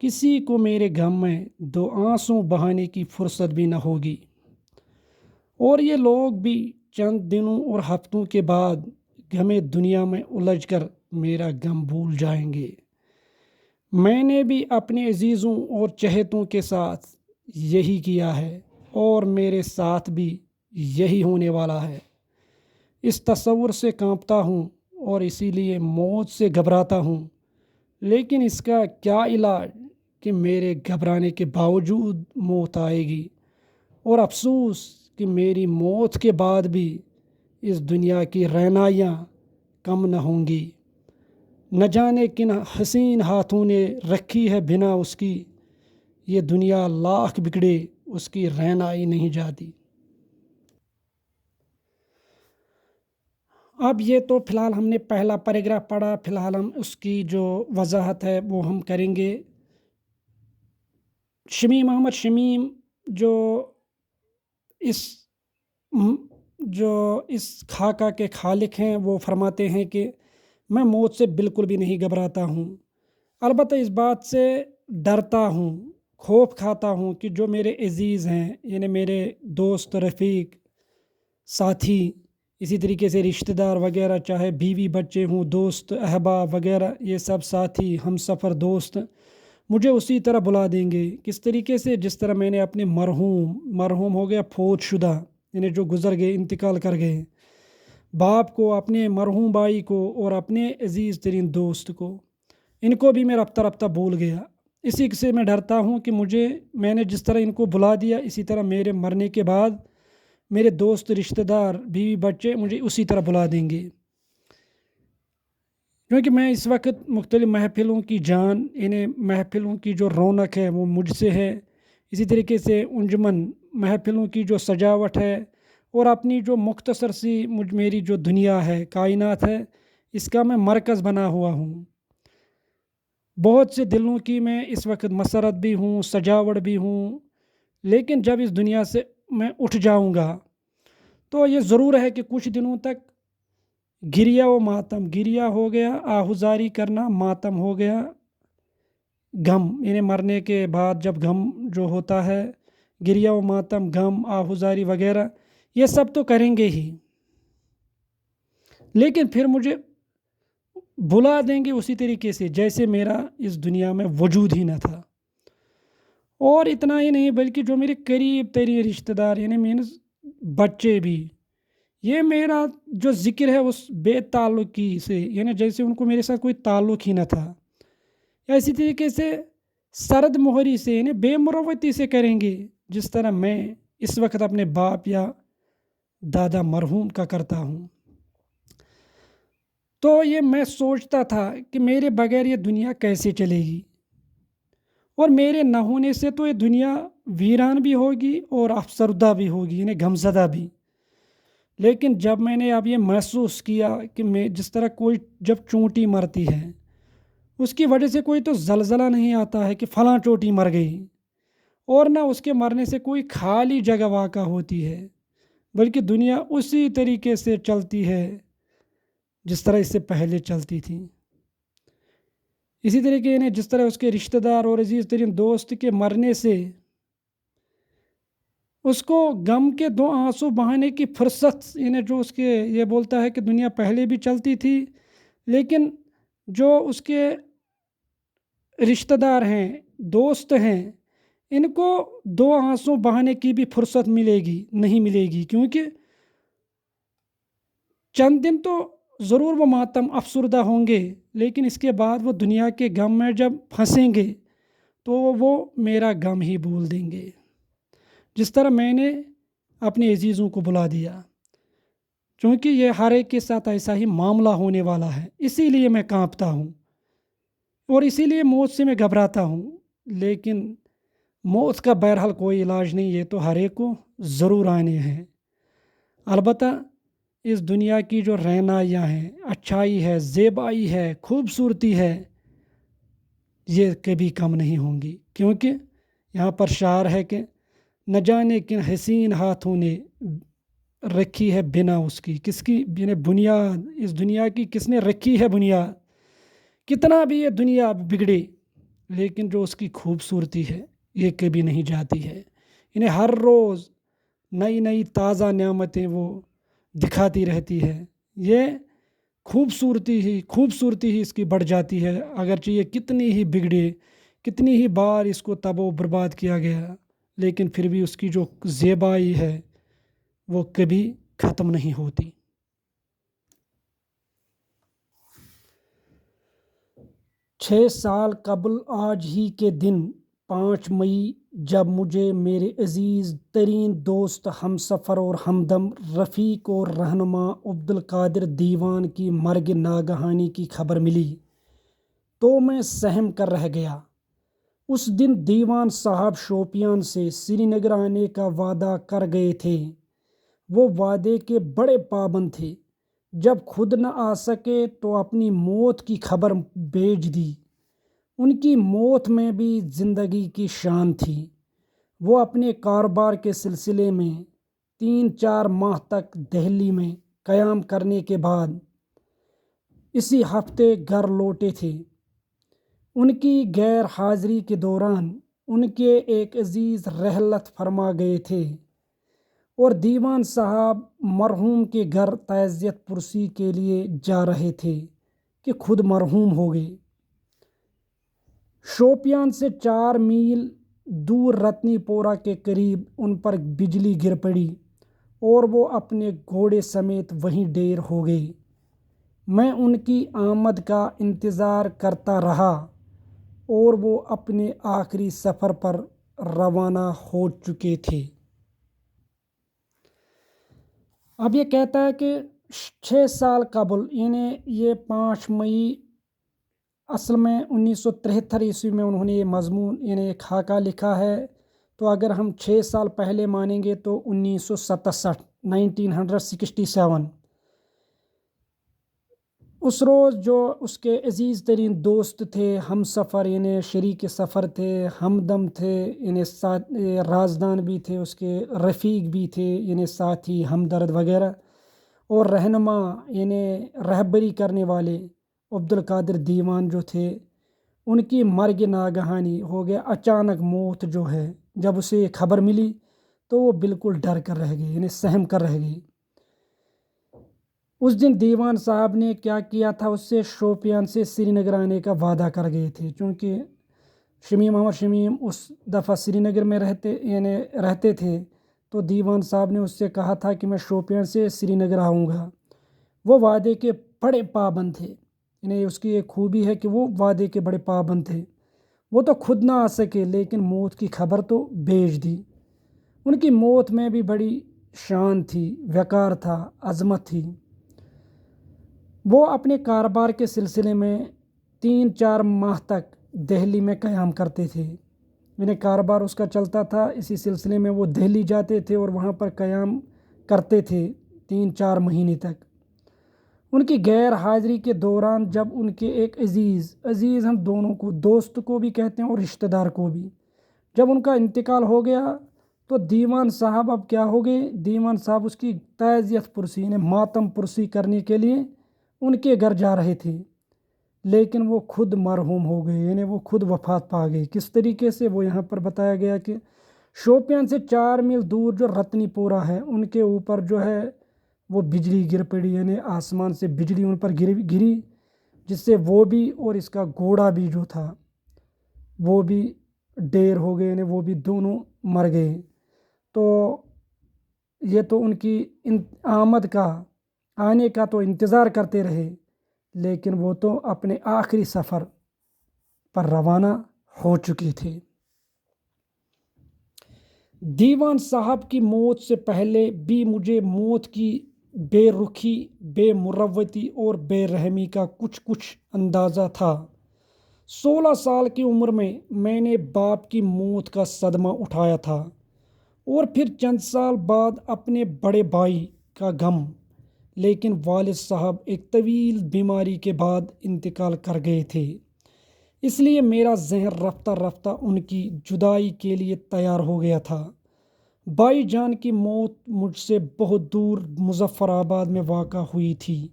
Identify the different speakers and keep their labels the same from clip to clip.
Speaker 1: کسی کو میرے غم میں دو آنسو بہانے کی فرصت بھی نہ ہوگی، اور یہ لوگ بھی چند دنوں اور ہفتوں کے بعد غم دنیا میں الجھ کر میرا غم بھول جائیں گے۔ میں نے بھی اپنے عزیزوں اور چہیتوں کے ساتھ یہی کیا ہے، اور میرے ساتھ بھی یہی ہونے والا ہے۔ اس تصور سے کانپتا ہوں اور اسی لیے موت سے گھبراتا ہوں، لیکن اس کا کیا علاج کہ میرے گھبرانے کے باوجود موت آئے گی، اور افسوس کہ میری موت کے بعد بھی اس دنیا کی رہنائیاں کم نہ ہوں گی۔ نہ جانے کن حسین ہاتھوں نے رکھی ہے بنا اس کی، یہ دنیا لاکھ بگڑے اس کی رہنائی نہیں جاتی۔ اب یہ تو فی الحال ہم نے پہلا پیراگراف پڑھا، فی الحال ہم اس کی جو وضاحت ہے وہ ہم کریں گے۔ شمیم احمد شمیم جو اس خاکہ کے خالق ہیں، وہ فرماتے ہیں کہ میں موت سے بالکل بھی نہیں گھبراتا ہوں، البتہ اس بات سے ڈرتا ہوں، خوف کھاتا ہوں کہ جو میرے عزیز ہیں، یعنی میرے دوست، رفیق، ساتھی، اسی طریقے سے رشتہ دار وغیرہ، چاہے بیوی بچے ہوں، دوست احباب وغیرہ، یہ سب ساتھی، ہم سفر، دوست مجھے اسی طرح بلا دیں گے، کس طریقے سے، جس طرح میں نے اپنے مرحوم ہو گیا فوت شدہ، یعنی جو گزر گئے، انتقال کر گئے، باپ کو، اپنے مرحوم بھائی کو، اور اپنے عزیز ترین دوست کو، ان کو بھی میں رفتہ رفتہ بھول گیا۔ اسی سے میں ڈرتا ہوں کہ میں نے جس طرح ان کو بلا دیا، اسی طرح میرے مرنے کے بعد میرے دوست، رشتہ دار، بیوی بچے مجھے اسی طرح بلا دیں گے، کیونکہ میں اس وقت مختلف محفلوں کی جان، انہیں محفلوں کی جو رونق ہے وہ مجھ سے ہے، اسی طریقے سے انجمن محفلوں کی جو سجاوٹ ہے، اور اپنی جو مختصر سی میری جو دنیا ہے، کائنات ہے، اس کا میں مرکز بنا ہوا ہوں۔ بہت سے دلوں کی میں اس وقت مسرت بھی ہوں، سجاوٹ بھی ہوں، لیکن جب اس دنیا سے میں اٹھ جاؤں گا تو یہ ضرور ہے کہ کچھ دنوں تک گریا و ماتم، گریا ہو گیا آہوزاری کرنا، ماتم ہو گیا غم، یعنی مرنے کے بعد جب غم جو ہوتا ہے، گریا و ماتم، غم، آہوزاری وغیرہ، یہ سب تو کریں گے ہی، لیکن پھر مجھے بلا دیں گے اسی طریقے سے جیسے میرا اس دنیا میں وجود ہی نہ تھا۔ اور اتنا ہی نہیں بلکہ جو میرے قریب ترین رشتہ دار، یعنی مینز بچے بھی، یہ میرا جو ذکر ہے اس بے تعلقی سے، یعنی جیسے ان کو میرے ساتھ کوئی تعلق ہی نہ تھا، یا اسی طریقے سے سرد مہری سے، یعنی بے مروتی سے کریں گے، جس طرح میں اس وقت اپنے باپ یا دادا مرحوم کا کرتا ہوں۔ تو یہ میں سوچتا تھا کہ میرے بغیر یہ دنیا کیسے چلے گی، اور میرے نہ ہونے سے تو یہ دنیا ویران بھی ہوگی اور افسردہ بھی ہوگی، یعنی غمزدہ بھی۔ لیکن جب میں نے اب یہ محسوس کیا کہ میں جس طرح کوئی جب چونٹی مرتی ہے، اس کی وجہ سے کوئی تو زلزلہ نہیں آتا ہے کہ فلاں چوٹی مر گئی، اور نہ اس کے مرنے سے کوئی خالی جگہ واقع ہوتی ہے، بلکہ دنیا اسی طریقے سے چلتی ہے جس طرح اس سے پہلے چلتی تھی۔ اسی طریقے یعنی جس طرح اس کے رشتہ دار اور عزیز ترین دوست کے مرنے سے اس کو غم کے دو آنسو بہانے کی فرصت، یعنی جو اس کے یہ بولتا ہے کہ دنیا پہلے بھی چلتی تھی، لیکن جو اس کے رشتہ دار ہیں، دوست ہیں، ان کو دو آنسو بہانے کی بھی فرصت نہیں ملے گی، کیونکہ چند دن تو ضرور وہ ماتم افسردہ ہوں گے، لیکن اس کے بعد وہ دنیا کے غم میں جب پھنسیں گے تو وہ میرا غم ہی بھول دیں گے، جس طرح میں نے اپنے عزیزوں کو بلا دیا، چونکہ یہ ہر ایک کے ساتھ ایسا ہی معاملہ ہونے والا ہے، اسی لیے میں کانپتا ہوں اور اسی لیے موت سے میں گھبراتا ہوں۔ لیکن موت کا بہرحال کوئی علاج نہیں، یہ تو ہر ایک کو ضرور آنے ہیں، البتہ اس دنیا کی جو رہنائیاں ہیں، اچھائی ہے، زیبائی ہے، خوبصورتی ہے، یہ کبھی کم نہیں ہوں گی، کیونکہ یہاں پر شعر ہے کہ نہ جانے کن حسین ہاتھوں نے رکھی ہے بنا اس کی، کس کی یعنی بنیاد، اس دنیا کی کس نے رکھی ہے بنیاد، کتنا بھی یہ دنیا بگڑے، لیکن جو اس کی خوبصورتی ہے یہ کبھی نہیں جاتی ہے. انہیں ہر روز نئی نئی تازہ نعمتیں وہ دکھاتی رہتی ہے. یہ خوبصورتی ہی اس کی بڑھ جاتی ہے، اگرچہ یہ کتنی ہی بگڑے، کتنی ہی بار اس کو تباہ و برباد کیا گیا، لیکن پھر بھی اس کی جو زیبائی ہے وہ کبھی ختم نہیں ہوتی. 6 سال قبل آج ہی کے دن 5 مئی، جب مجھے میرے عزیز ترین دوست، ہم سفر اور ہمدم، رفیق اور رہنما عبدالقادر دیوان کی مرگ ناگہانی کی خبر ملی تو میں سہم کر رہ گیا. اس دن دیوان صاحب شوپیان سے سری نگر آنے کا وعدہ کر گئے تھے. وہ وعدے کے بڑے پابند تھے. جب خود نہ آ سکے تو اپنی موت کی خبر بھیج دی. ان کی موت میں بھی زندگی کی شان تھی. وہ اپنے کاروبار کے سلسلے میں 3-4 ماہ تک دہلی میں قیام کرنے کے بعد اسی ہفتے گھر لوٹے تھے. ان کی غیر حاضری کے دوران ان کے ایک عزیز رحلت فرما گئے تھے اور دیوان صاحب مرحوم کے گھر تعزیت پرسی کے لیے جا رہے تھے کہ خود مرحوم ہو گئے. شوپیان سے 4 میل دور رتنی پورہ کے قریب ان پر بجلی گر پڑی اور وہ اپنے گھوڑے سمیت وہیں ڈیر ہو گئے. میں ان کی آمد کا انتظار کرتا رہا اور وہ اپنے آخری سفر پر روانہ ہو چکے تھے. اب یہ کہتا ہے کہ 6 سال قبل، یعنی یہ 5 مئی، اصل میں 1973 میں انہوں نے یہ مضمون یعنی ایک خاکہ لکھا ہے. تو اگر ہم 6 سال پہلے مانیں گے تو 1967 اس روز جو اس کے عزیز ترین دوست تھے، ہم سفر یعنی شریک سفر تھے، ہمدم تھے یعنی رازدان بھی تھے، اس کے رفیق بھی تھے یعنی ساتھی، ہمدرد وغیرہ، اور رہنما یعنی رہبری کرنے والے عبدالقادر دیوان جو تھے، ان کی مرگ ناگہانی ہو گیا. اچانک موت جو ہے، جب اسے یہ خبر ملی تو وہ بالکل ڈر کر رہ گئی، یعنی سہم کر رہ گئی. اس دن دیوان صاحب نے کیا کیا تھا، اس سے شوپیان سے سری نگر آنے کا وعدہ کر گئے تھے. چونکہ شمیم احمد شمیم اس دفعہ سری نگر میں رہتے تھے، تو دیوان صاحب نے اس سے کہا تھا کہ میں شوپیان سے سری نگر آؤں گا. وہ وعدے کے بڑے پابند تھے. یعنی اس کی ایک خوبی ہے کہ وہ وعدے کے بڑے پابند تھے. وہ تو خود نہ آ سکے لیکن موت کی خبر تو بھیج دی. ان کی موت میں بھی بڑی شان تھی، وقار تھا، عظمت تھی. وہ اپنے کاروبار کے سلسلے میں 3-4 ماہ تک دہلی میں قیام کرتے تھے. یعنی کاروبار اس کا چلتا تھا، اسی سلسلے میں وہ دہلی جاتے تھے اور وہاں پر قیام کرتے تھے 3-4 مہینے تک. ان کی غیر حاضری کے دوران جب ان کے ایک عزیز ہم دونوں کو، دوست کو بھی کہتے ہیں اور رشتہ دار کو بھی، جب ان کا انتقال ہو گیا تو دیوان صاحب اب کیا ہو گئے، دیوان صاحب اس کی تعزیت پرسی یعنی ماتم پرسی کرنے کے لیے ان کے گھر جا رہے تھے، لیکن وہ خود مرحوم ہو گئے، یعنی وہ خود وفات پا گئے. کس طریقے سے، وہ یہاں پر بتایا گیا کہ شوپیان سے 4 میل دور جو رتنی پورہ ہے، ان کے اوپر جو ہے وہ بجلی گر پڑی، یعنی آسمان سے بجلی ان پر گری، جس سے وہ بھی اور اس کا گھوڑا بھی جو تھا وہ بھی ڈیر ہو گئے، یعنی وہ بھی دونوں مر گئے. تو یہ تو ان کی آنے کا تو انتظار کرتے رہے، لیکن وہ تو اپنے آخری سفر پر روانہ ہو چکے تھے. دیوان صاحب کی موت سے پہلے بھی مجھے موت کی بے رخی، بے مروتی اور بے رحمی کا کچھ اندازہ تھا. 16 سال کی عمر میں نے باپ کی موت کا صدمہ اٹھایا تھا اور پھر چند سال بعد اپنے بڑے بھائی کا غم. لیکن والد صاحب ایک طویل بیماری کے بعد انتقال کر گئے تھے، اس لیے میرا ذہن رفتہ رفتہ ان کی جدائی کے لیے تیار ہو گیا تھا. بھائی جان کی موت مجھ سے بہت دور مظفر آباد میں واقع ہوئی تھی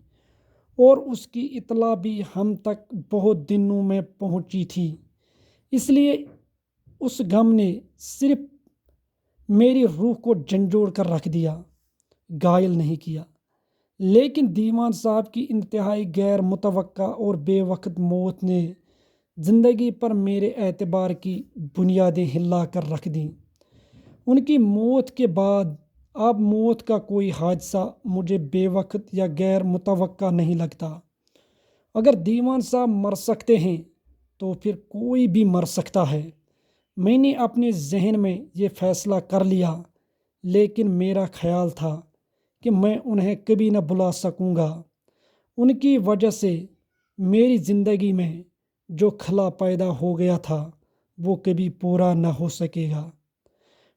Speaker 1: اور اس کی اطلاع بھی ہم تک بہت دنوں میں پہنچی تھی. اس لیے اس غم نے صرف میری روح کو جھنجھوڑ کر رکھ دیا، گھائل نہیں کیا۔ لیکن دیوان صاحب کی انتہائی غیر متوقع اور بے وقت موت نے زندگی پر میرے اعتبار کی بنیادیں ہلا کر رکھ دیں۔ ان کی موت کے بعد اب موت کا کوئی حادثہ مجھے بے وقت یا غیر متوقع نہیں لگتا۔ اگر دیوان صاحب مر سکتے ہیں تو پھر کوئی بھی مر سکتا ہے۔ میں نے اپنے ذہن میں یہ فیصلہ کر لیا، لیکن میرا خیال تھا کہ میں انہیں کبھی نہ بلا سکوں گا۔ ان کی وجہ سے میری زندگی میں جو خلا پیدا ہو گیا تھا وہ کبھی پورا نہ ہو سکے گا۔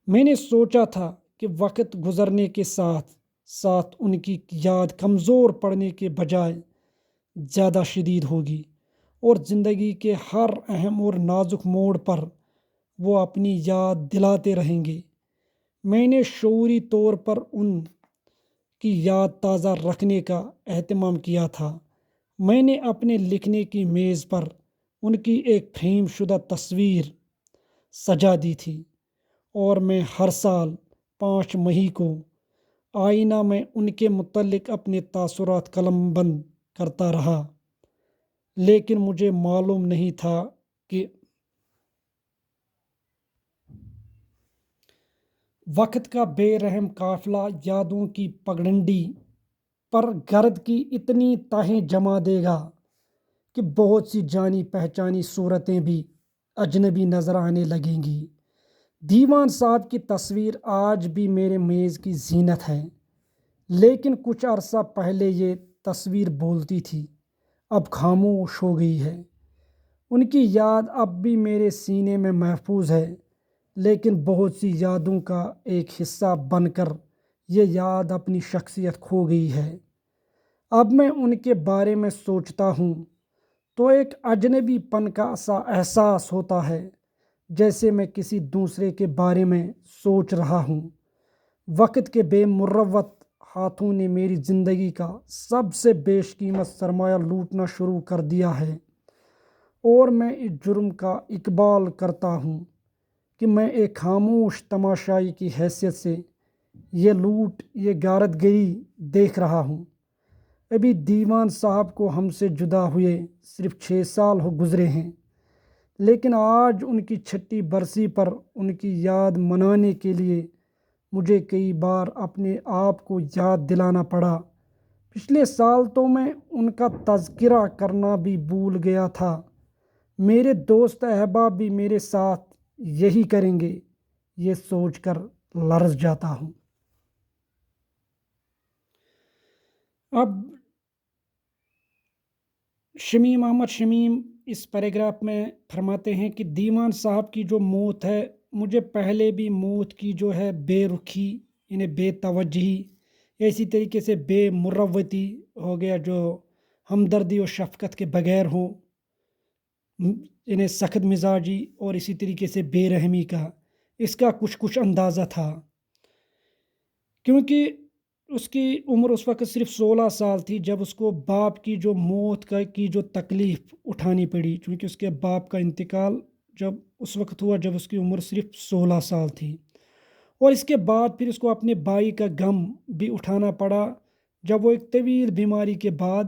Speaker 1: میں نے سوچا تھا کہ وقت گزرنے کے ساتھ ساتھ ان کی یاد کمزور پڑنے کے بجائے زیادہ شدید ہوگی، اور زندگی کے ہر اہم اور نازک موڑ پر وہ اپنی یاد دلاتے رہیں گے۔ میں نے شعوری طور پر ان کی یاد تازہ رکھنے کا اہتمام کیا تھا۔ میں نے اپنے لکھنے کی میز پر ان کی ایک فریم شدہ تصویر سجا دی تھی، اور میں ہر سال 5 مئی کو آئینہ میں ان کے متعلق اپنے تاثرات قلم بند کرتا رہا۔ لیکن مجھے معلوم نہیں تھا کہ وقت کا بے رحم قافلہ یادوں کی پگڈنڈی پر گرد کی اتنی تہیں جما دے گا کہ بہت سی جانی پہچانی صورتیں بھی اجنبی نظر آنے لگیں گی۔ دیوان صاحب کی تصویر آج بھی میرے میز کی زینت ہے، لیکن کچھ عرصہ پہلے یہ تصویر بولتی تھی، اب خاموش ہو گئی ہے۔ ان کی یاد اب بھی میرے سینے میں محفوظ ہے، لیکن بہت سی یادوں کا ایک حصہ بن کر یہ یاد اپنی شخصیت کھو گئی ہے۔ اب میں ان کے بارے میں سوچتا ہوں تو ایک اجنبی پن کا سا احساس ہوتا ہے، جیسے میں کسی دوسرے کے بارے میں سوچ رہا ہوں۔ وقت کے بے مروت ہاتھوں نے میری زندگی کا سب سے بیش قیمت سرمایہ لوٹنا شروع کر دیا ہے، اور میں اس جرم کا اقبال کرتا ہوں کہ میں ایک خاموش تماشائی کی حیثیت سے یہ لوٹ، یہ غارت گری دیکھ رہا ہوں۔ ابھی دیوان صاحب کو ہم سے جدا ہوئے صرف 6 سال ہو گزرے ہیں، لیکن آج ان کی 6ٹی برسی پر ان کی یاد منانے کے لیے مجھے کئی بار اپنے آپ کو یاد دلانا پڑا۔ پچھلے سال تو میں ان کا تذکرہ کرنا بھی بھول گیا تھا۔ میرے دوست احباب بھی میرے ساتھ یہی کریں گے، یہ سوچ کر لرز جاتا ہوں۔ اب شمیم احمد شمیم اس پیراگراف میں فرماتے ہیں کہ دیوان صاحب کی جو موت ہے، مجھے پہلے بھی موت کی جو ہے بے رخی، یعنی بے توجہی، اسی طریقے سے بے مروتی ہو گیا، جو ہمدردی اور شفقت کے بغیر ہوں، یعنی سخت مزاجی اور اسی طریقے سے بے رحمی کا، اس کا کچھ اندازہ تھا، کیونکہ اس کی عمر اس وقت صرف 16 سال تھی جب اس کو باپ کی جو موت کی جو تکلیف اٹھانی پڑی، چونکہ اس کے باپ کا انتقال جب اس وقت ہوا جب اس کی عمر صرف 16 سال تھی، اور اس کے بعد پھر اس کو اپنے بھائی کا غم بھی اٹھانا پڑا جب وہ ایک طویل بیماری کے بعد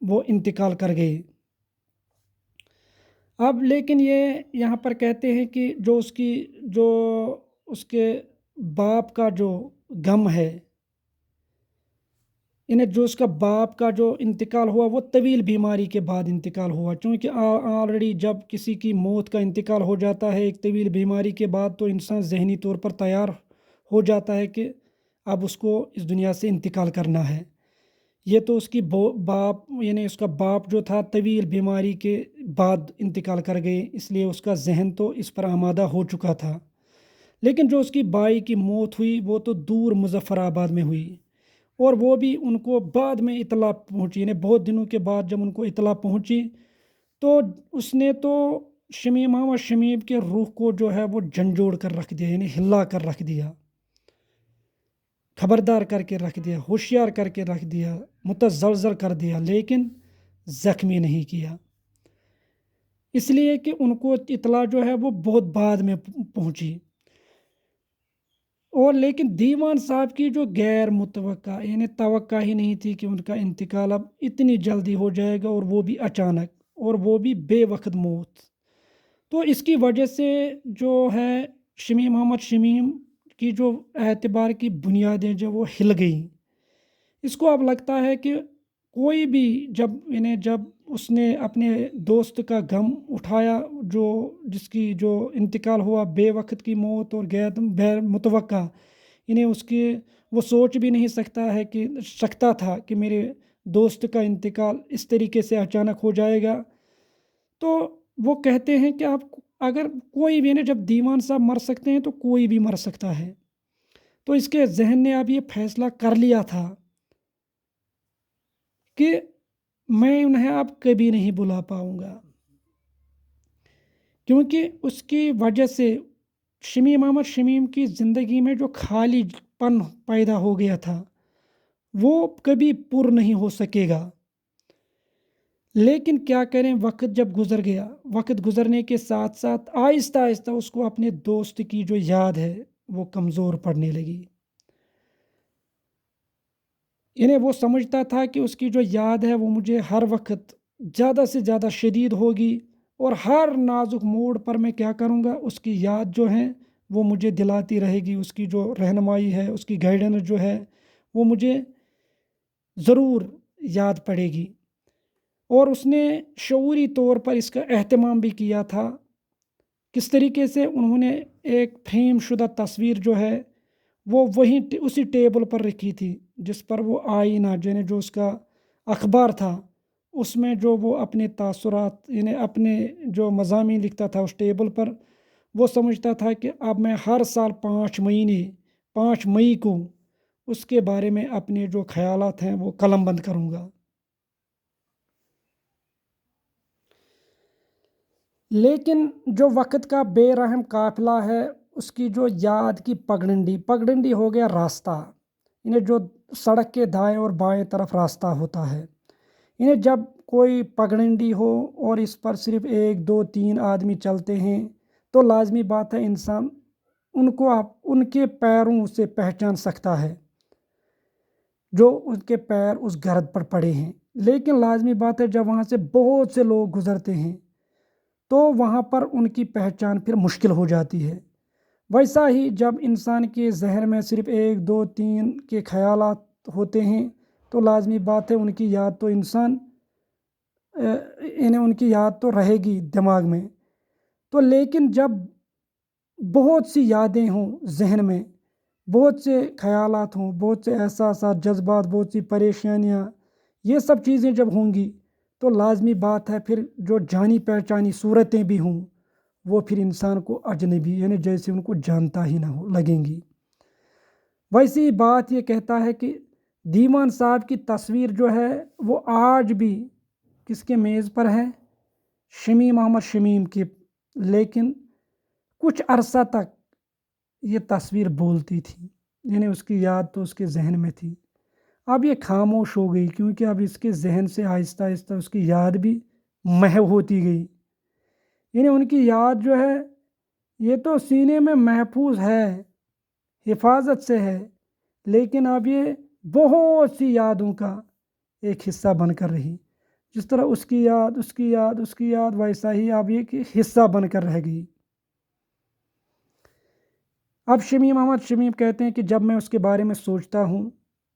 Speaker 1: وہ انتقال کر گئے۔ اب لیکن یہ یہاں پر کہتے ہیں کہ جو اس کے باپ کا جو غم ہے، انہیں جو اس کا باپ کا جو انتقال ہوا وہ طویل بیماری کے بعد انتقال ہوا، چونکہ آلریڈی جب کسی کی موت کا انتقال ہو جاتا ہے ایک طویل بیماری کے بعد تو انسان ذہنی طور پر تیار ہو جاتا ہے کہ اب اس کو اس دنیا سے انتقال کرنا ہے۔ یہ تو اس کی یعنی اس کا باپ جو تھا طویل بیماری کے بعد انتقال کر گئے، اس لیے اس کا ذہن تو اس پر آمادہ ہو چکا تھا۔ لیکن جو اس کی بھائی کی موت ہوئی وہ تو دور مظفر آباد میں ہوئی، اور وہ بھی ان کو بعد میں اطلاع پہنچی، یعنی بہت دنوں کے بعد جب ان کو اطلاع پہنچی تو اس نے تو شمیم احمد شمیم کے روح کو جو ہے وہ جھنجھوڑ کر رکھ دیا، یعنی ہلا کر رکھ دیا، خبردار کر کے رکھ دیا، ہوشیار کر کے رکھ دیا، متزلزل کر دیا۔ لیکن زخمی نہیں کیا، اس لیے کہ ان کو اطلاع جو ہے وہ بہت بعد میں پہنچی۔ اور لیکن دیوان صاحب کی جو غیر متوقع، یعنی توقع ہی نہیں تھی کہ ان کا انتقال اب اتنی جلدی ہو جائے گا، اور وہ بھی اچانک، اور وہ بھی بے وقت موت۔ تو اس کی وجہ سے جو ہے شمیم احمد شمیم کی جو اعتبار کی بنیادیں جو وہ ہل گئیں۔ اس کو اب لگتا ہے کہ کوئی بھی جب اس نے اپنے دوست کا غم اٹھایا، جس کی جو انتقال ہوا، بے وقت کی موت اور غیر متوقع، وہ سوچ بھی نہیں سکتا تھا کہ میرے دوست کا انتقال اس طریقے سے اچانک ہو جائے گا۔ تو وہ کہتے ہیں کہ اگر کوئی بھی جب دیوان صاحب مر سکتے ہیں تو کوئی بھی مر سکتا ہے۔ تو اس کے ذہن نے اب یہ فیصلہ کر لیا تھا کہ میں انہیں اب کبھی نہیں بلا پاؤں گا، کیونکہ اس کی وجہ سے شمیم احمد شمیم کی زندگی میں جو خالی پن پیدا ہو گیا تھا وہ کبھی پر نہیں ہو سکے گا۔ لیکن کیا کریں، وقت جب گزر گیا، وقت گزرنے کے ساتھ ساتھ آہستہ آہستہ اس کو اپنے دوست کی جو یاد ہے وہ کمزور پڑنے لگی۔ وہ سمجھتا تھا کہ اس کی جو یاد ہے وہ مجھے ہر وقت زیادہ سے زیادہ شدید ہوگی، اور ہر نازک موڑ پر میں کیا کروں گا، اس کی یاد جو ہے وہ مجھے دلاتی رہے گی، اس کی جو رہنمائی ہے، اس کی گائیڈنس جو ہے وہ مجھے ضرور یاد پڑے گی۔ اور اس نے شعوری طور پر اس کا اہتمام بھی کیا تھا۔ کس طریقے سے انہوں نے ایک فریم شدہ تصویر جو ہے وہ اسی ٹیبل پر رکھی تھی جس پر وہ آئینہ جو اس کا اخبار تھا، اس میں جو وہ اپنے تاثرات اپنے جو مضامین لکھتا تھا اس ٹیبل پر۔ وہ سمجھتا تھا کہ اب میں ہر سال 5 مئی کو اس کے بارے میں اپنے جو خیالات ہیں وہ قلم بند کروں گا۔ لیکن جو وقت کا بے رحم قافلہ ہے، اس کی جو یاد کی پگڈنڈی ہو گیا راستہ، جو سڑک کے دائیں اور بائیں طرف راستہ ہوتا ہے، جب کوئی پگڈنڈی ہو اور اس پر صرف 1 2 3 آدمی چلتے ہیں تو لازمی بات ہے انسان ان کے پیروں سے پہچان سکتا ہے جو ان کے پیر اس گرد پر پڑے ہیں۔ لیکن لازمی بات ہے جب وہاں سے بہت سے لوگ گزرتے ہیں تو وہاں پر ان کی پہچان پھر مشکل ہو جاتی ہے۔ ویسا ہی جب انسان کے ذہن میں صرف 1 2 3 کے خیالات ہوتے ہیں تو لازمی بات ہے ان کی یاد تو رہے گی دماغ میں۔ تو لیکن جب بہت سی یادیں ہوں ذہن میں، بہت سے خیالات ہوں، بہت سے احساسات، جذبات، بہت سی پریشانیاں، یہ سب چیزیں جب ہوں گی تو لازمی بات ہے پھر جو جانی پہچانی صورتیں بھی ہوں وہ پھر انسان کو اجنبی، جیسے ان کو جانتا ہی نہ ہو لگیں گی۔ ویسی بات یہ کہتا ہے کہ دیوان صاحب کی تصویر جو ہے وہ آج بھی کس کے میز پر ہے؟ شمیم احمد شمیم کی۔ لیکن کچھ عرصہ تک یہ تصویر بولتی تھی، اس کی یاد تو اس کے ذہن میں تھی۔ اب یہ خاموش ہو گئی کیونکہ اب اس کے ذہن سے آہستہ آہستہ اس کی یاد بھی محو ہوتی گئی۔ ان کی یاد جو ہے یہ تو سینے میں محفوظ ہے، حفاظت سے ہے، لیکن اب یہ بہت سی یادوں کا ایک حصہ بن کر رہی۔ جس طرح اس کی یاد ویسا ہی اب یہ کہ حصہ بن کر رہ گئی۔ اب شمیم احمد شمیم کہتے ہیں کہ جب میں اس کے بارے میں سوچتا ہوں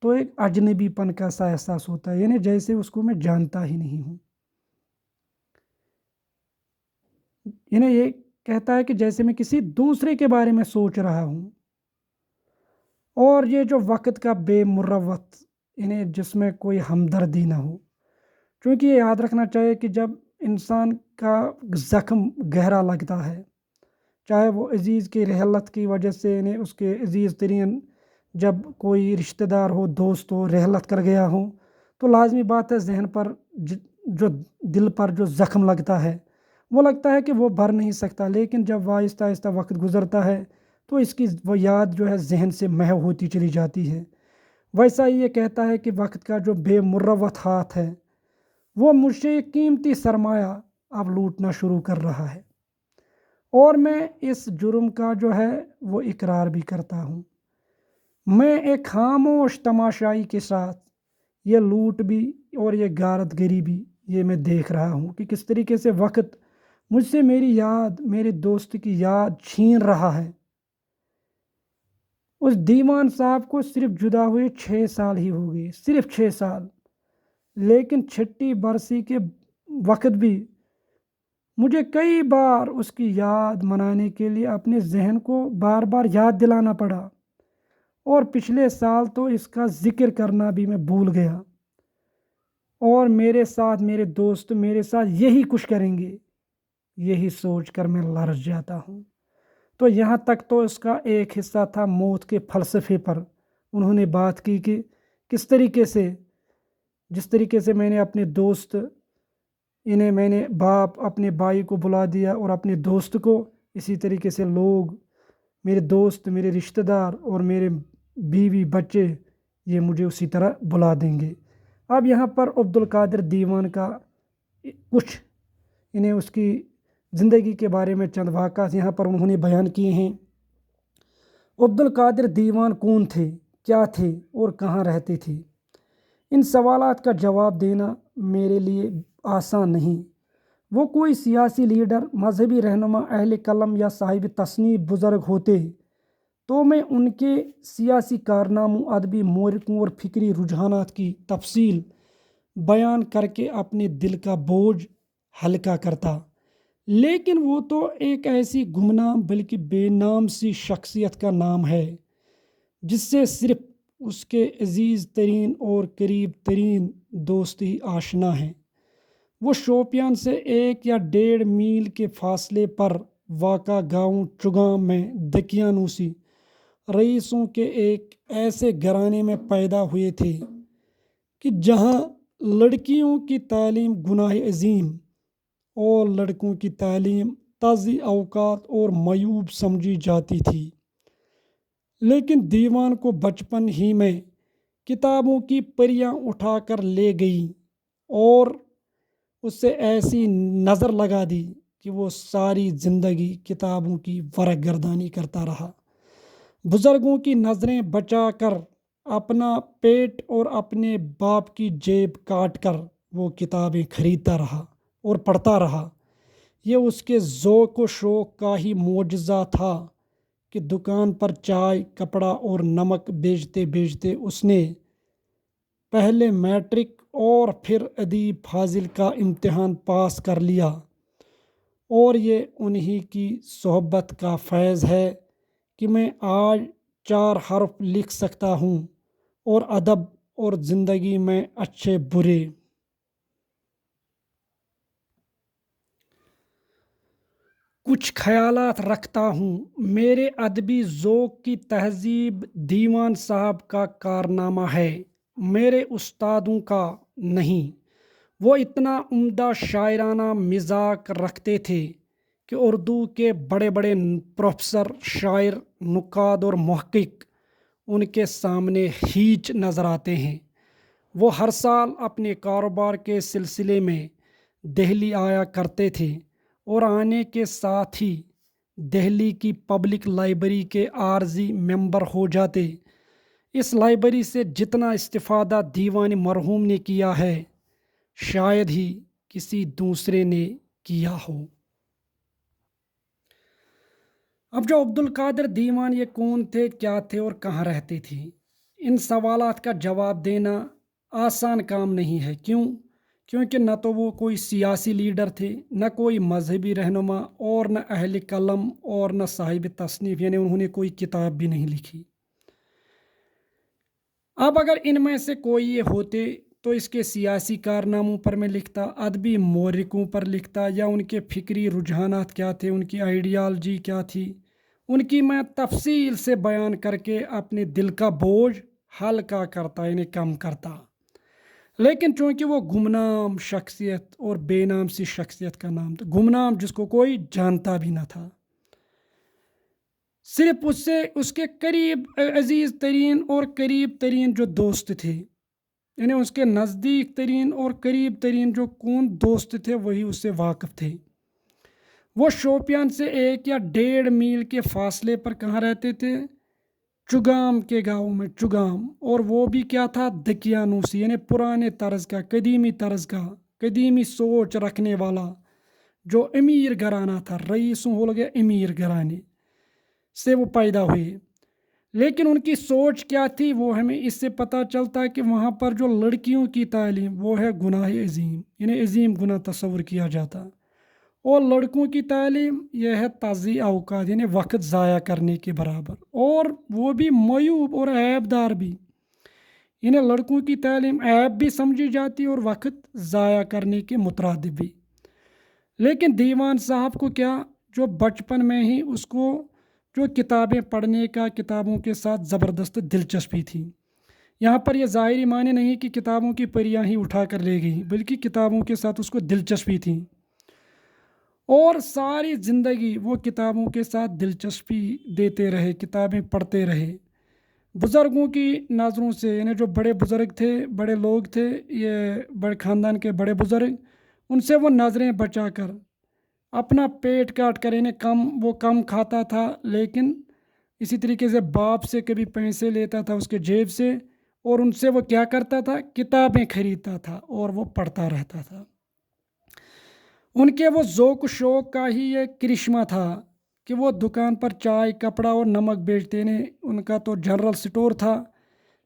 Speaker 1: تو ایک اجنبی پن کا سا احساس ہوتا ہے، جیسے اس کو میں جانتا ہی نہیں ہوں۔ یہ کہتا ہے کہ جیسے میں کسی دوسرے کے بارے میں سوچ رہا ہوں، اور یہ جو وقت کا بے مروت، جس میں کوئی ہمدردی نہ ہو۔ چونکہ یہ یاد رکھنا چاہیے کہ جب انسان کا زخم گہرا لگتا ہے، چاہے وہ عزیز کی رحلت کی وجہ سے، اس کے عزیز ترین جب کوئی رشتہ دار ہو، دوست ہو، رحلت کر گیا ہو، تو لازمی بات ہے ذہن پر جو دل پر جو زخم لگتا ہے وہ لگتا ہے کہ وہ بھر نہیں سکتا۔ لیکن جب آہستہ آہستہ وقت گزرتا ہے تو اس کی وہ یاد جو ہے ذہن سے محو ہوتی چلی جاتی ہے۔ ویسا ہی یہ کہتا ہے کہ وقت کا جو بے مروت ہاتھ ہے وہ مجھ سے ایک قیمتی سرمایہ اب لوٹنا شروع کر رہا ہے، اور میں اس جرم کا جو ہے وہ اقرار بھی کرتا ہوں۔ میں ایک خاموش تماشائی کے ساتھ یہ لوٹ بھی اور یہ غارت گری بھی یہ میں دیکھ رہا ہوں کہ کس طریقے سے وقت مجھ سے میری یاد، میرے دوست کی یاد چھین رہا ہے۔ اس دیوان صاحب کو صرف جدا ہوئے 6 سال ہی ہو گئے، صرف 6 سال، لیکن چھٹی برسی کے وقت بھی مجھے کئی بار اس کی یاد منانے کے لیے اپنے ذہن کو بار بار یاد دلانا پڑا، اور پچھلے سال تو اس کا ذکر کرنا بھی میں بھول گیا، اور میرے ساتھ میرے دوست میرے ساتھ یہی کچھ کریں گے، یہی سوچ کر میں لرز جاتا ہوں۔ تو یہاں تک تو اس کا ایک حصہ تھا موت کے فلسفے پر، انہوں نے بات کی کہ کس طریقے سے، جس طریقے سے میں نے اپنے دوست، انہیں میں نے باپ اپنے بھائی کو بلا دیا اور اپنے دوست کو، اسی طریقے سے لوگ، میرے دوست، میرے رشتہ دار اور میرے بیوی بچے، یہ مجھے اسی طرح بلا دیں گے۔ اب یہاں پر عبد القادر دیوان کا کچھ، انہیں اس کی زندگی کے بارے میں چند واقعات یہاں پر انہوں نے بیان کیے ہیں۔ عبد القادر دیوان کون تھے، کیا تھے اور کہاں رہتے تھے؟ ان سوالات کا جواب دینا میرے لیے آسان نہیں۔ وہ کوئی سیاسی لیڈر، مذہبی رہنما، اہل قلم یا صاحب تصنیف بزرگ ہوتے تو میں ان کے سیاسی کارناموں، ادبی محرکوں اور فکری رجحانات کی تفصیل بیان کر کے اپنے دل کا بوجھ ہلکا کرتا، لیکن وہ تو ایک ایسی گمنام بلکہ بے نام سی شخصیت کا نام ہے جس سے صرف اس کے عزیز ترین اور قریب ترین دوست ہی آشنا ہیں۔ وہ شوپیان سے 1 یا 1.5 میل کے فاصلے پر واقع گاؤں چگام میں دکیانوسی رئیسوں کے ایک ایسے گھرانے میں پیدا ہوئے تھے کہ جہاں لڑکیوں کی تعلیم گناہ عظیم اور لڑکوں کی تعلیم تضیع اوقات اور معیوب سمجھی جاتی تھی۔ لیکن دیوان کو بچپن ہی میں کتابوں کی پریاں اٹھا کر لے گئی اور اس سے ایسی نظر لگا دی کہ وہ ساری زندگی کتابوں کی ورق گردانی کرتا رہا، بزرگوں کی نظریں بچا کر اپنا پیٹ اور اپنے باپ کی جیب کاٹ کر وہ کتابیں خریدتا رہا اور پڑھتا رہا۔ یہ اس کے ذوق و شوق کا ہی معجزہ تھا کہ دکان پر چائے، کپڑا اور نمک بیچتے بیچتے اس نے پہلے میٹرک اور پھر ادیب فاضل کا امتحان پاس کر لیا، اور یہ انہی کی صحبت کا فیض ہے کہ میں آج 4 حرف لکھ سکتا ہوں، اور ادب اور زندگی میں اچھے برے کچھ خیالات رکھتا ہوں۔ میرے ادبی ذوق کی تہذیب دیوان صاحب کا کارنامہ ہے، میرے استادوں کا نہیں۔ وہ اتنا عمدہ شاعرانہ مزاج رکھتے تھے کہ اردو کے بڑے بڑے پروفیسر، شاعر، نقاد اور محقق ان کے سامنے ہیچ نظر آتے ہیں۔ وہ ہر سال اپنے کاروبار کے سلسلے میں دہلی آیا کرتے تھے، اور آنے کے ساتھ ہی دہلی کی پبلک لائبریری کے عارضی ممبر ہو جاتے۔ اس لائبریری سے جتنا استفادہ دیوان مرحوم نے کیا ہے شاید ہی کسی دوسرے نے کیا ہو۔ اب جو عبد القادر دیوان، یہ کون تھے، کیا تھے اور کہاں رہتے تھے؟ ان سوالات کا جواب دینا آسان کام نہیں ہے۔ کیونکہ نہ تو وہ کوئی سیاسی لیڈر تھے، نہ کوئی مذہبی رہنما، اور نہ اہل قلم اور نہ صاحب تصنیف، یعنی انہوں نے کوئی کتاب بھی نہیں لکھی۔ اب اگر ان میں سے کوئی یہ ہوتے تو اس کے سیاسی کارناموں پر میں لکھتا، ادبی محرکوں پر لکھتا، یا ان کے فکری رجحانات کیا تھے، ان کی آئیڈیالوجی کیا تھی، ان کی میں تفصیل سے بیان کر کے اپنے دل کا بوجھ ہلکا کرتا، یعنی کم کرتا۔ لیکن چونکہ وہ گمنام شخصیت اور بے نام سی شخصیت کا نام تھا، گمنام جس کو کوئی جانتا بھی نہ تھا، صرف اس کے قریب عزیز ترین اور قریب ترین جو دوست تھے یعنی اس کے نزدیک ترین اور قریب ترین جو کون دوست تھے وہی اس سے واقف تھے۔ وہ شوپیان سے 1 یا 1.5 میل کے فاصلے پر کہاں رہتے تھے؟ چگام کے گاؤں میں، چگام۔ اور وہ بھی کیا تھا؟ دقیانوسی، یعنی پرانے طرز کا، قدیمی طرز کا، قدیمی سوچ رکھنے والا جو امیر گھرانہ تھا، رئیسوں ہو گیا امیر گھرانے سے وہ پیدا ہوئے۔ لیکن ان کی سوچ کیا تھی وہ ہمیں اس سے پتہ چلتا ہے کہ وہاں پر جو لڑکیوں کی تعلیم وہ ہے گناہ عظیم، یعنی عظیم گناہ تصور کیا جاتا، اور لڑکوں کی تعلیم یہ ہے تضییع اوقات، یعنی وقت ضائع کرنے کے برابر، اور وہ بھی معیوب اور عیب دار بھی، یعنی لڑکوں کی تعلیم عیب بھی سمجھی جاتی اور وقت ضائع کرنے کے مترادف بھی۔ لیکن دیوان صاحب کو کیا، جو بچپن میں ہی اس کو جو کتابیں پڑھنے کا کتابوں کے ساتھ زبردست دلچسپی تھی۔ یہاں پر یہ ظاہری معنی نہیں کہ کتابوں کی پریاں ہی اٹھا کر لے گئی، بلکہ کتابوں کے ساتھ اس کو دلچسپی تھی، اور ساری زندگی وہ کتابوں کے ساتھ دلچسپی دیتے رہے، کتابیں پڑھتے رہے۔ بزرگوں کی نظروں سے، یعنی جو بڑے بزرگ تھے، بڑے لوگ تھے، یہ بڑے خاندان کے بڑے بزرگ، ان سے وہ نظریں بچا کر اپنا پیٹ کاٹ کر، یعنی وہ کم کھاتا تھا، لیکن اسی طریقے سے باپ سے کبھی پیسے لیتا تھا اس کے جیب سے، اور ان سے وہ کیا کرتا تھا؟ کتابیں خریدتا تھا اور وہ پڑھتا رہتا تھا۔ ان کے وہ ذوق و شوق کا ہی یہ کرشمہ تھا کہ وہ دکان پر چائے، کپڑا اور نمک بیچتے نے، ان کا تو جنرل سٹور تھا،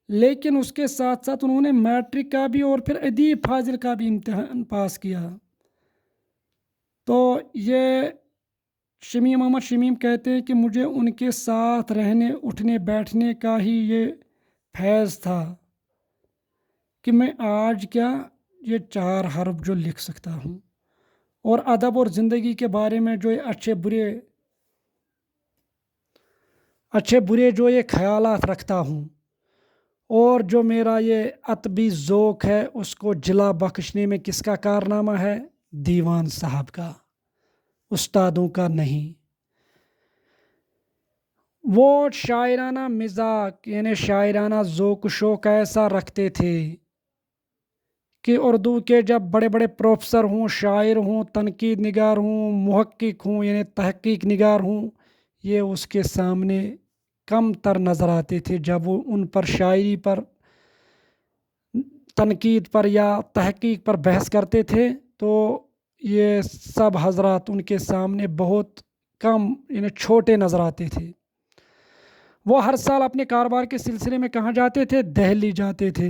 Speaker 1: لیکن اس کے ساتھ ساتھ انہوں نے میٹرک کا بھی اور پھر ادیب فاضل کا بھی امتحان پاس کیا۔ تو یہ شمیم احمد شمیم کہتے ہیں کہ مجھے ان کے ساتھ رہنے، اٹھنے بیٹھنے کا ہی یہ فیض تھا کہ میں آج کیا یہ 4 حرف جو لکھ سکتا ہوں، اور ادب اور زندگی کے بارے میں جو اچھے برے جو یہ خیالات رکھتا ہوں، اور جو میرا یہ ادبی ذوق ہے اس کو جلا بخشنے میں کس کا کارنامہ ہے؟ دیوان صاحب کا، استادوں کا نہیں۔ وہ شاعرانہ مزاج، یعنی شاعرانہ ذوق و شوق ایسا رکھتے تھے کہ اردو کے جب بڑے بڑے پروفیسر ہوں، شاعر ہوں، تنقید نگار ہوں، محقق ہوں، یعنی تحقیق نگار ہوں، یہ اس کے سامنے کم تر نظر آتے تھے۔ جب وہ ان پر شاعری پر، تنقید پر یا تحقیق پر بحث کرتے تھے تو یہ سب حضرات ان کے سامنے بہت کم، یعنی چھوٹے نظر آتے تھے۔ وہ ہر سال اپنے کاروبار کے سلسلے میں کہاں جاتے تھے؟ دہلی جاتے تھے،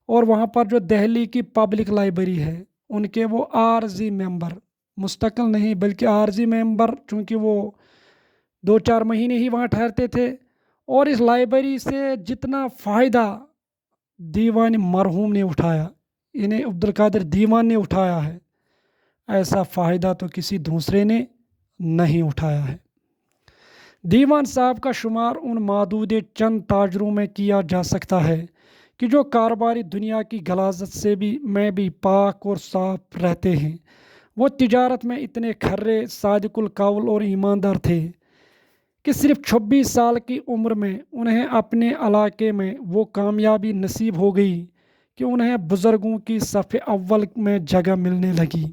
Speaker 1: اور وہاں پر جو دہلی کی پبلک لائبریری ہے ان کے وہ عارضی ممبر، مستقل نہیں بلکہ عارضی ممبر، چونکہ وہ 2-4 مہینے ہی وہاں ٹھہرتے تھے، اور اس لائبریری سے جتنا فائدہ دیوان مرحوم نے اٹھایا، یعنی عبدالقادر دیوان نے اٹھایا ہے، ایسا فائدہ تو کسی دوسرے نے نہیں اٹھایا ہے۔ دیوان صاحب کا شمار ان معدود چند تاجروں میں کیا جا سکتا ہے کہ جو کاروباری دنیا کی غلاظت سے بھی پاک اور صاف رہتے ہیں۔ وہ تجارت میں اتنے کھرے، صادق القول اور ایماندار تھے کہ صرف 26 سال کی عمر میں انہیں اپنے علاقے میں وہ کامیابی نصیب ہو گئی کہ انہیں بزرگوں کی صف اول میں جگہ ملنے لگی۔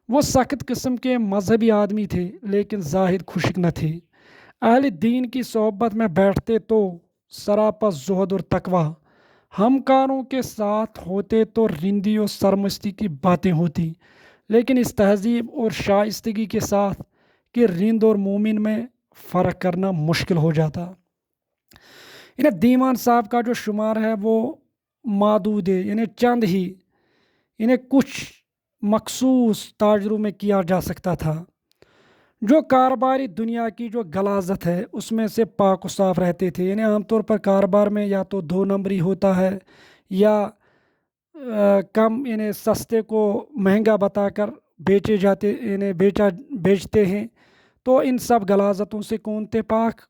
Speaker 1: وہ سخت قسم کے مذہبی آدمی تھے، لیکن زاہد خشک نہ تھے۔ اہل دین کی صحبت میں بیٹھتے تو سراپا زہد اور تقویٰ، ہمکاروں کے ساتھ ہوتے تو رندی اور سرمستی کی باتیں ہوتی، لیکن اس تہذیب اور شائستگی کے ساتھ کہ رند اور مومن میں فرق کرنا مشکل ہو جاتا۔ انہیں دیوان صاحب کا جو شمار ہے وہ معدود ہے، یعنی چند ہی، انہیں کچھ مخصوص تاجروں میں کیا جا سکتا تھا جو کاروباری دنیا کی جو غلاظت ہے اس میں سے پاک و صاف رہتے تھے۔ یعنی عام طور پر کاروبار میں یا تو 2 نمبری ہوتا ہے، یا کم، یعنی سستے کو مہنگا بتا کر یعنی بیچتے ہیں۔ تو ان سب غلاظتوں سے کون تھے پاک؟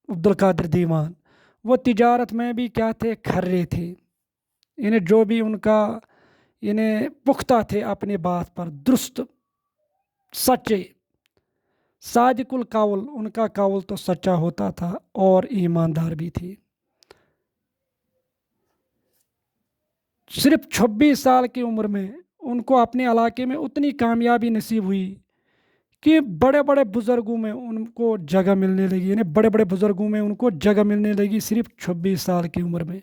Speaker 1: عبدالقادر دیوان۔ وہ تجارت میں بھی کیا تھے؟ کھرے تھے، یعنی جو بھی ان کا، یعنی پختہ تھے اپنے بات پر، درست، سچے، صادق القول، ان کا قول تو سچا ہوتا تھا اور ایماندار بھی تھے۔ صرف 26 سال کی عمر میں ان کو اپنے علاقے میں اتنی کامیابی نصیب ہوئی کہ بڑے بڑے بزرگوں میں ان کو جگہ ملنے لگی، یعنی بڑے بڑے بزرگوں میں ان کو جگہ ملنے لگی صرف 26 سال کی عمر میں۔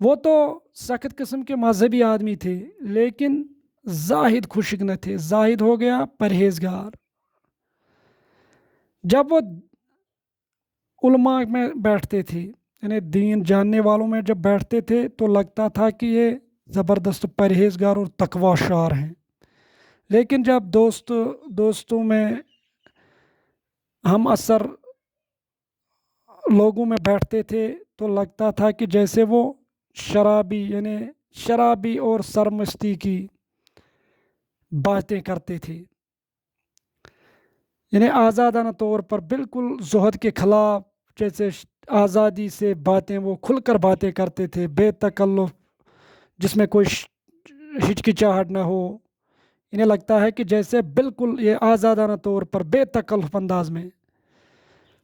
Speaker 1: وہ تو سخت قسم کے مذہبی آدمی تھے، لیکن زاہد خوشک نہ تھے، زاہد ہو گیا پرہیزگار۔ جب وہ علماء میں بیٹھتے تھے، یعنی دین جاننے والوں میں جب بیٹھتے تھے تو لگتا تھا کہ یہ زبردست پرہیزگار اور تقوی شعار ہیں، لیکن جب دوستوں میں ہم اثر لوگوں میں بیٹھتے تھے تو لگتا تھا کہ جیسے وہ شرابی اور سرمستی کی باتیں کرتے تھے، یعنی آزادانہ طور پر بالکل زہد کے خلاف، جیسے آزادی سے باتیں وہ کھل کر باتیں کرتے تھے، بے تکلف، جس میں کوئی ہچکچاہٹ نہ ہو۔ انہیں لگتا ہے کہ جیسے بالکل یہ آزادانہ طور پر بے تکلف انداز میں،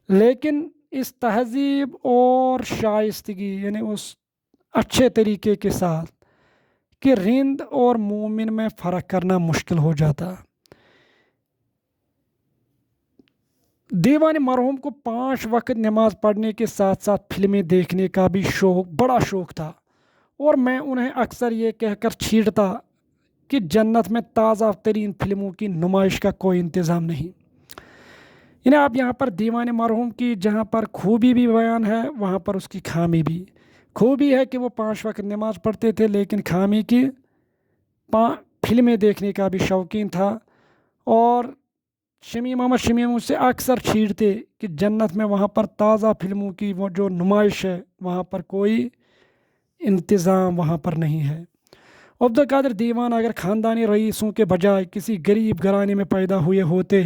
Speaker 1: لیکن اس تہذیب اور شائستگی، یعنی اس اچھے طریقے کے ساتھ کہ رند اور مومن میں فرق کرنا مشکل ہو جاتا۔ دیوان مرحوم کو 5 وقت نماز پڑھنے کے ساتھ ساتھ فلمیں دیکھنے کا بھی بڑا شوق تھا، اور میں انہیں اکثر یہ کہہ کر چھیڑتا کہ جنت میں تازہ ترین فلموں کی نمائش کا کوئی انتظام نہیں۔ یعنی آپ یہاں پر دیوان مرحوم کی جہاں پر خوبی بھی بیان ہے، وہاں پر اس کی خامی بھی۔ خوبی ہے کہ وہ 5 وقت نماز پڑھتے تھے، لیکن خامی کی فلمیں دیکھنے کا بھی شوقین تھا، اور محمد شمیم اس سے اکثر چھیڑتے کہ جنت میں وہاں پر تازہ فلموں کی وہ جو نمائش ہے وہاں پر کوئی انتظام وہاں پر نہیں ہے۔ عبدالقادر دیوان اگر خاندانی رئیسوں کے بجائے کسی غریب گھرانے میں پیدا ہوئے ہوتے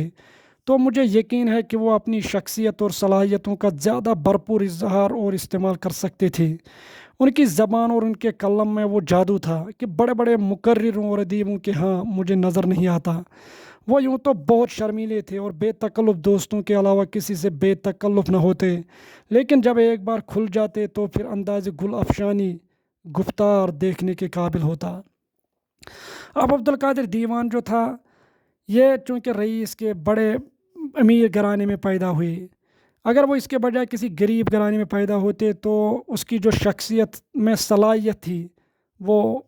Speaker 1: تو مجھے یقین ہے کہ وہ اپنی شخصیت اور صلاحیتوں کا زیادہ بھرپور اظہار اور استعمال کر سکتے تھے۔ ان کی زبان اور ان کے قلم میں وہ جادو تھا کہ بڑے بڑے مقرروں اور ادیبوں کے ہاں مجھے نظر نہیں آتا۔ وہ یوں تو بہت شرمیلے تھے اور بے تکلف، دوستوں کے علاوہ کسی سے بے تکلف نہ ہوتے، لیکن جب ایک بار کھل جاتے تو پھر انداز گل افشانی گفتار دیکھنے کے قابل ہوتا۔ اب عبدالقادر دیوان جو تھا، یہ چونکہ رئیس کے بڑے امیر گھرانے میں پیدا ہوئے، اگر وہ اس کے بجائے کسی غریب گھرانے میں پیدا ہوتے تو اس کی جو شخصیت میں صلاحیت تھی وہ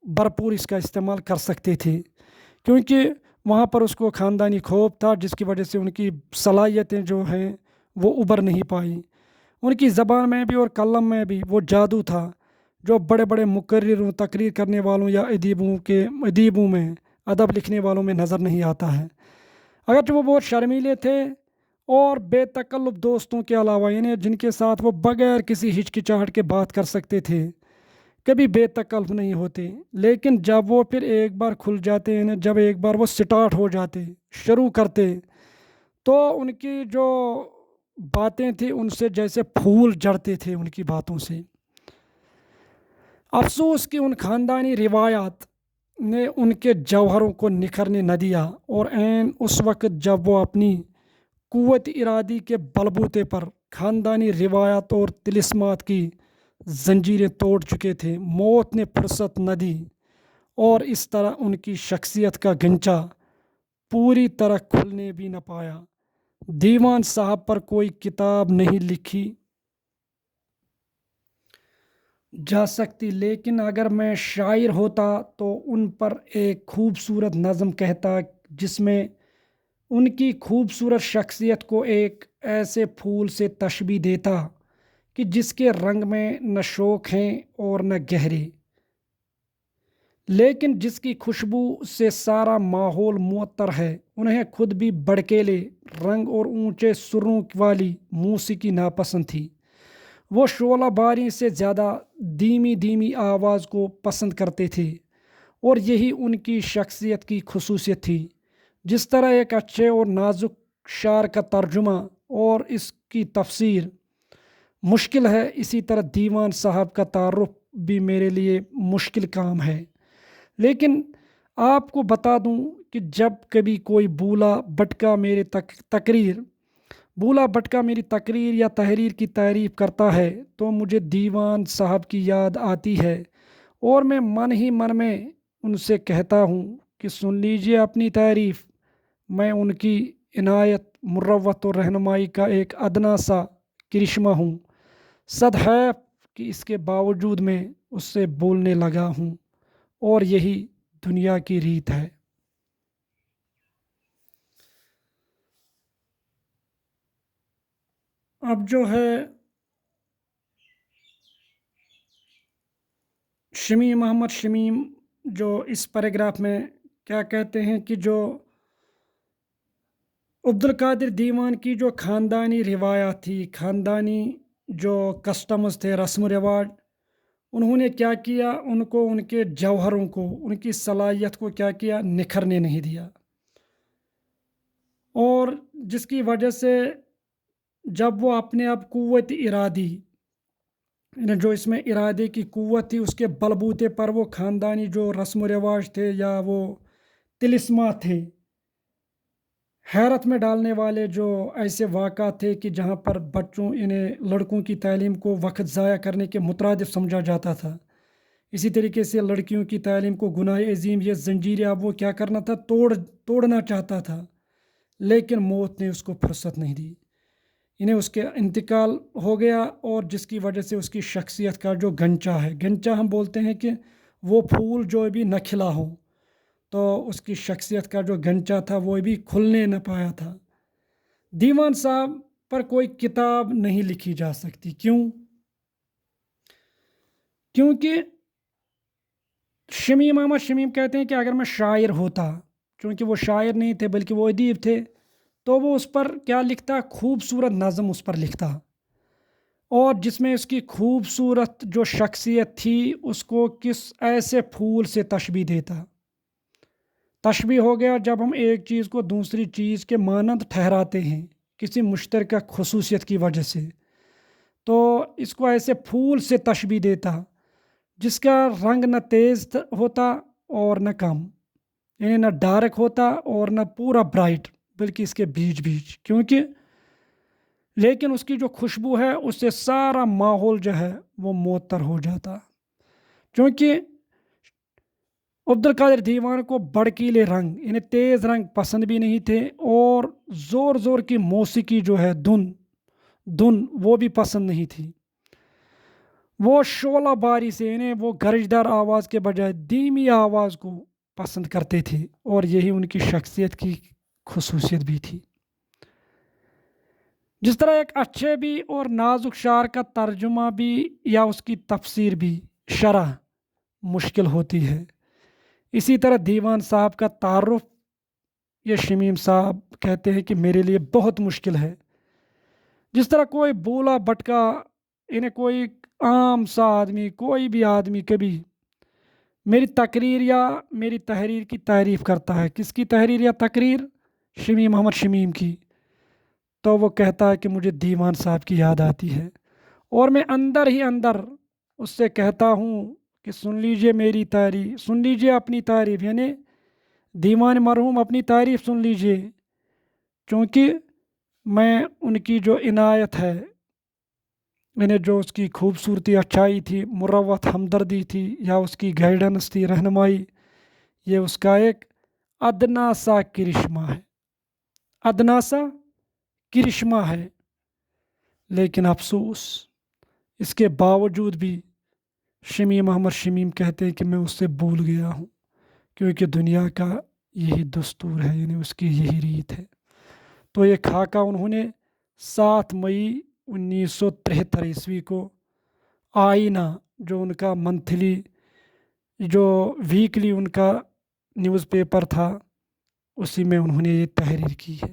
Speaker 1: بھرپور اس کا استعمال کر سکتے تھے، کیونکہ وہاں پر اس کو خاندانی خوف تھا، جس کی وجہ سے ان کی صلاحیتیں جو ہیں وہ ابھر نہیں پائیں۔ ان کی زبان میں بھی اور قلم میں بھی وہ جادو تھا جو بڑے بڑے مقرروں، تقریر کرنے والوں یا ادیبوں میں، ادب لکھنے والوں میں نظر نہیں آتا ہے۔ اگرچہ وہ بہت شرمیلے تھے اور بے تکلف، دوستوں کے علاوہ یعنی جن کے ساتھ وہ بغیر کسی ہچکچاہٹ کے بات کر سکتے تھے، کبھی بے تکلف نہیں ہوتے، لیکن جب وہ پھر ایک بار کھل جاتے ہیں، جب ایک بار وہ سٹارٹ ہو جاتے، شروع کرتے، تو ان کی جو باتیں تھیں ان سے جیسے پھول جڑتے تھے ان کی باتوں سے۔ افسوس کہ ان خاندانی روایات نے ان کے جوہروں کو نکھرنے نہ دیا، اور عین اس وقت جب وہ اپنی قوت ارادی کے بلبوتے پر خاندانی روایات اور طلسمات کی زنجیریں توڑ چکے تھے، موت نے فرصت نہ دی، اور اس طرح ان کی شخصیت کا گنچا پوری طرح کھلنے بھی نہ پایا۔ دیوان صاحب پر کوئی کتاب نہیں لکھی جا سکتی، لیکن اگر میں شاعر ہوتا تو ان پر ایک خوبصورت نظم کہتا جس میں ان کی خوبصورت شخصیت کو ایک ایسے پھول سے تشبیہ دیتا کہ جس کے رنگ میں نہ شوق ہیں اور نہ گہرے، لیکن جس کی خوشبو سے سارا ماحول معطر ہے۔ انہیں خود بھی بڑکیلے رنگ اور اونچے سروں والی موسیقی ناپسند تھی۔ وہ شعلہ باری سے زیادہ دھیمی آواز کو پسند کرتے تھے، اور یہی ان کی شخصیت کی خصوصیت تھی۔ جس طرح ایک اچھے اور نازک شعر کا ترجمہ اور اس کی تفسیر مشکل ہے، اسی طرح دیوان صاحب کا تعارف بھی میرے لیے مشکل کام ہے۔ لیکن آپ کو بتا دوں کہ جب کبھی کوئی بولا بٹکا میری تقریر یا تحریر کی تعریف کرتا ہے تو مجھے دیوان صاحب کی یاد آتی ہے، اور میں من ہی من میں ان سے کہتا ہوں کہ سن لیجئے اپنی تعریف، میں ان کی عنایت، مروت اور رہنمائی کا ایک ادنا سا کرشمہ ہوں، صد ہے کہ اس کے باوجود میں اس سے بولنے لگا ہوں، اور یہی دنیا کی ریت ہے۔ اب جو ہے شمیم محمد شمیم جو اس پیراگراف میں کیا کہتے ہیں کہ جو عبدالقادر دیوان کی جو خاندانی روایات تھی، خاندانی جو کسٹمز تھے، رسم و رواج، انہوں نے کیا کیا، ان کو ان کے جوہروں کو، ان کی صلاحیت کو کیا کیا، نکھرنے نہیں دیا، اور جس کی وجہ سے جب وہ اپنے آپ قوت ارادی، جو اس میں ارادے کی قوت تھی، اس کے بلبوتے پر وہ خاندانی جو رسم و رواج تھے یا وہ طلسمات تھے، حیرت میں ڈالنے والے جو ایسے واقعات تھے کہ جہاں پر بچوں، انہیں لڑکوں کی تعلیم کو وقت ضائع کرنے کے مترادف سمجھا جاتا تھا، اسی طریقے سے لڑکیوں کی تعلیم کو گناہ عظیم، یہ زنجیر اب وہ کیا کرنا تھا، توڑنا چاہتا تھا، لیکن موت نے اس کو فرصت نہیں دی، انہیں اس کے انتقال ہو گیا، اور جس کی وجہ سے اس کی شخصیت کا جو گنچا ہے، گنچا ہم بولتے ہیں کہ وہ پھول جو بھی نہ کھلا ہو، تو اس کی شخصیت کا جو گنچا تھا وہ بھی کھلنے نہ پایا تھا۔ دیوان صاحب پر کوئی کتاب نہیں لکھی جا سکتی، کیونکہ شمیم احمد شمیم کہتے ہیں کہ اگر میں شاعر ہوتا، چونکہ وہ شاعر نہیں تھے بلکہ وہ ادیب تھے، تو وہ اس پر کیا لکھتا، خوبصورت نظم اس پر لکھتا، اور جس میں اس کی خوبصورت جو شخصیت تھی اس کو کس ایسے پھول سے تشبیہ دیتا۔ تشبیہ ہو گیا جب ہم ایک چیز کو دوسری چیز کے مانند ٹھہراتے ہیں کسی مشترکہ خصوصیت کی وجہ سے، تو اس کو ایسے پھول سے تشبیہ دیتا جس کا رنگ نہ تیز ہوتا اور نہ کم، یعنی نہ ڈارک ہوتا اور نہ پورا برائٹ، بلکہ اس کے بیچ بیچ، لیکن اس کی جو خوشبو ہے اس سے سارا ماحول جو ہے وہ معطر ہو جاتا، کیونکہ عبدالقادر دیوان کو بڑکیلے رنگ، یعنی تیز رنگ پسند بھی نہیں تھے، اور زور زور کی موسیقی جو ہے، دھن وہ بھی پسند نہیں تھی، وہ شعلہ باری سے، یعنی وہ گرجدار آواز کے بجائے دھیمی آواز کو پسند کرتے تھے، اور یہی ان کی شخصیت کی خصوصیت بھی تھی۔ جس طرح ایک اچھے بھی اور نازک شعر کا ترجمہ بھی یا اس کی تفسیر بھی شرح مشکل ہوتی ہے، اسی طرح دیوان صاحب کا تعارف یہ شمیم صاحب کہتے ہیں کہ میرے لیے بہت مشکل ہے۔ جس طرح کوئی بولا بٹکا، انہیں کوئی عام سا آدمی، کوئی بھی آدمی کبھی میری تقریر یا میری تحریر کی تعریف کرتا ہے، کس کی تحریر یا تقریر؟ شمیم محمد شمیم کی، تو وہ کہتا ہے کہ مجھے دیوان صاحب کی یاد آتی ہے، اور میں اندر ہی اندر اس سے کہتا ہوں کہ سن لیجئے میری تعریف، سن لیجئے اپنی تعریف، یعنی دیوان مرحوم اپنی تعریف سن لیجئے، چونکہ میں ان کی جو عنایت ہے، یعنی جو اس کی خوبصورتی، اچھائی تھی، مروت ہمدردی تھی، یا اس کی گائیڈنس تھی، رہنمائی، یہ اس کا ایک ادنا سا کرشمہ ہے، ادنا سا کرشمہ ہے، لیکن افسوس اس کے باوجود بھی شمیم محمد شمیم کہتے ہیں کہ میں اس سے بھول گیا ہوں، کیونکہ دنیا کا یہی دستور ہے، یعنی اس کی یہی ریت ہے۔ تو یہ خاکہ انہوں نے 7 مئی 1973 عیسوی کو آئینہ، جو ان کا منتھلی، جو ویکلی ان کا نیوز پیپر تھا، اسی میں انہوں نے یہ تحریر کی ہے۔